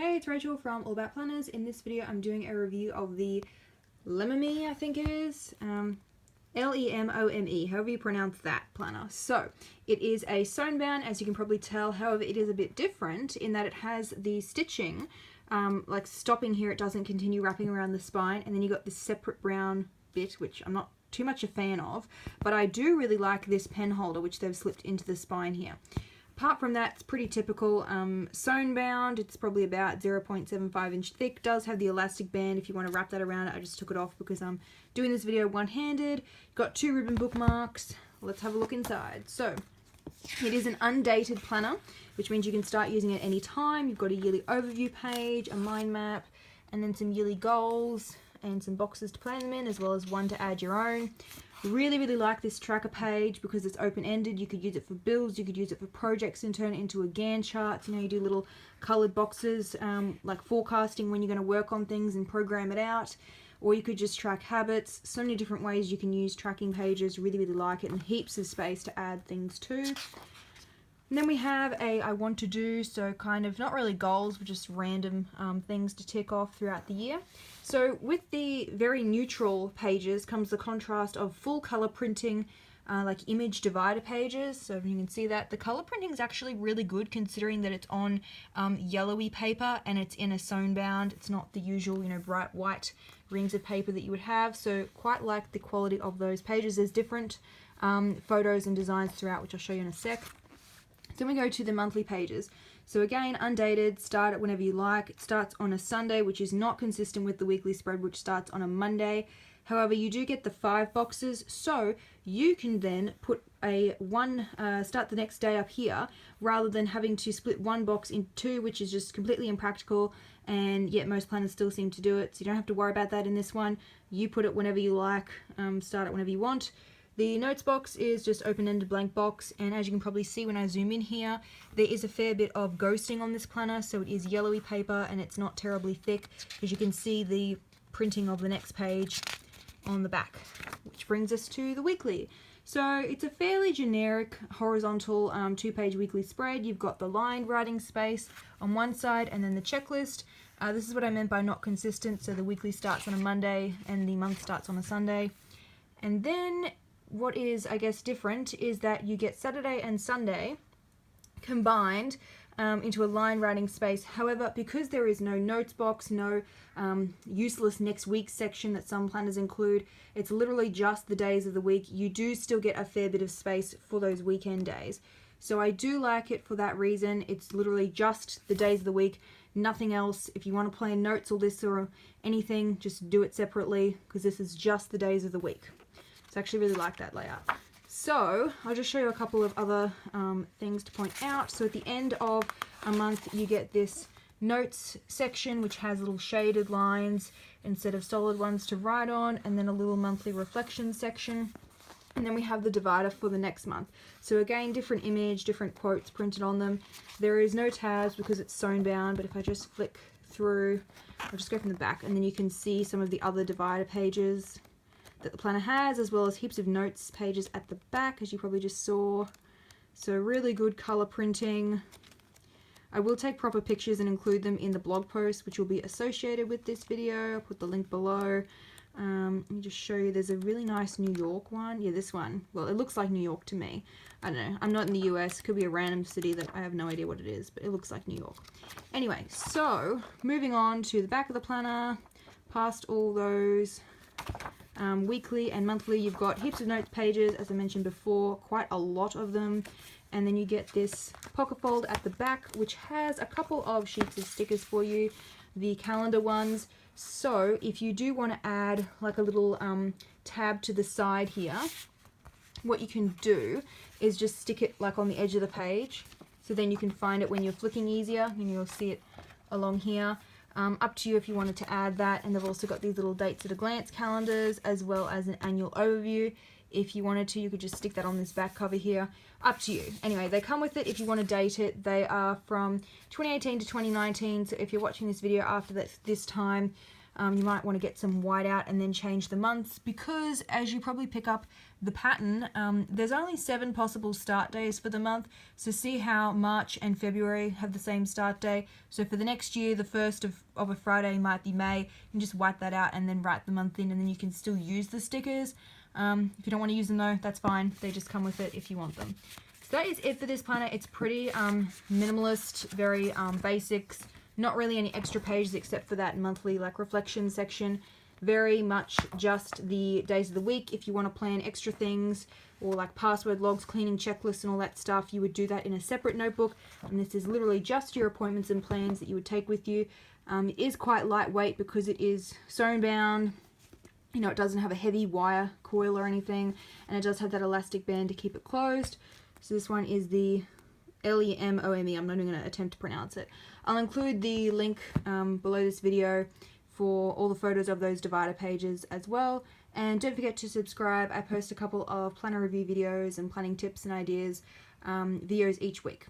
Hey, it's Rachel from All About Planners. In this video, I'm doing a review of the Lemome, I think it is, Lemome, however you pronounce that planner. So, it is a sewn bound, as you can probably tell. However, it is a bit different in that it has the stitching, like stopping here, it doesn't continue wrapping around the spine, and then you got this separate brown bit, which I'm not too much a fan of, but I do really like this pen holder, which they've slipped into the spine here. Apart from that, it's pretty typical sewn bound. It's probably about 0.75 inch thick. Does have the elastic band if you want to wrap that around it. I just took it off because I'm doing this video one-handed. Got 2 ribbon bookmarks. Let's have a look inside. So, it is an undated planner, which means you can start using it any time. You've got a yearly overview page, a mind map, and then some yearly goals and some boxes to plan them in, as well as one to add your own. Really like this tracker page because it's open-ended. You could use it for builds, you could use it for projects and turn it into a Gantt chart. You know, you do little colored boxes, like forecasting when you're going to work on things and program it out. Or you could just track habits. So many different ways you can use tracking pages. Really like it, and heaps of space to add things to. And then we have a I want to do, so kind of not really goals, but just random things to tick off throughout the year. So with the very neutral pages comes the contrast of full color printing, like image divider pages. So you can see that the color printing is actually really good, considering that it's on yellowy paper and it's in a sewn bound. It's not the usual, you know, bright white rings of paper that you would have. So quite like the quality of those pages. There's different photos and designs throughout, which I'll show you in a sec. Then we go to the monthly pages. So again, undated, start it whenever you like. It starts on a Sunday, which is not consistent with the weekly spread, which starts on a Monday. However, you do get the 5 boxes, so you can then put a start the next day up here, rather than having to split one box in 2, which is just completely impractical, and yet most planners still seem to do it, so you don't have to worry about that in this one. You put it whenever you like, start it whenever you want. The notes box is just open-ended blank box, and as you can probably see when I zoom in here, there is a fair bit of ghosting on this planner, so it is yellowy paper and it's not terribly thick, as you can see the printing of the next page on the back, which brings us to the weekly. So it's a fairly generic horizontal 2-page weekly spread. You've got the lined writing space on one side and then the checklist. This is what I meant by not consistent, so the weekly starts on a Monday and the month starts on a Sunday. And then what is, I guess, different is that you get Saturday and Sunday combined into a line writing space. However, because there is no notes box, no useless next week section that some planners include, it's literally just the days of the week. You do still get a fair bit of space for those weekend days. So I do like it for that reason. It's literally just the days of the week, nothing else. If you want to plan notes or this or anything, just do it separately, because this is just the days of the week. So I actually really like that layout. So I'll just show you a couple of other things to point out. So at the end of a month, you get this notes section, which has little shaded lines instead of solid ones to write on, and then a little monthly reflection section. And then we have the divider for the next month. So again, different image, different quotes printed on them. There is no tabs because it's sewn bound, but if I just flick through, I'll just go from the back, and then you can see some of the other divider pages that the planner has, as well as heaps of notes pages at the back, as you probably just saw. So really good color printing. I will take proper pictures and include them in the blog post, which will be associated with this video. I'll put the link below. Let me just show you, there's a really nice New York one. Yeah, this one. Well, it looks like New York to me. I don't know. I'm not in the US. It could be a random city that I have no idea what it is, but it looks like New York. Anyway, so moving on to the back of the planner, past all those weekly and monthly, you've got heaps of notes pages, as I mentioned before, quite a lot of them. And then you get this pocket fold at the back, which has a couple of sheets of stickers for you, the calendar ones. So if you do want to add like a little tab to the side here, what you can do is just stick it like on the edge of the page, so then you can find it when you're flicking easier, and you'll see it along here. Up to you if you wanted to add that. And they've also got these little dates at a glance calendars, as well as an annual overview. If you wanted to, you could just stick that on this back cover here. Up to you. Anyway, they come with it if you want to date it. They are from 2018 to 2019, so if you're watching this video after this time, You might want to get some white out and then change the months, because as you probably pick up the pattern, there's only 7 possible start days for the month. So see how March and February have the same start day. So for the next year, the first of a Friday might be May. You can just wipe that out and then write the month in, and then you can still use the stickers. If you don't want to use them though, that's fine. They just come with it if you want them. So that is it for this planner. It's pretty minimalist, very basics. Not really any extra pages except for that monthly like reflection section. Very much just the days of the week. If you want to plan extra things or like password logs, cleaning checklists and all that stuff, you would do that in a separate notebook. And this is literally just your appointments and plans that you would take with you. It is quite lightweight because it is sewn bound. You know, it doesn't have a heavy wire coil or anything, and it does have that elastic band to keep it closed. So this one is the Lemome. I'm not even going to attempt to pronounce it. I'll include the link below this video for all the photos of those divider pages as well. And don't forget to subscribe. I post a couple of planner review videos and planning tips and ideas videos each week.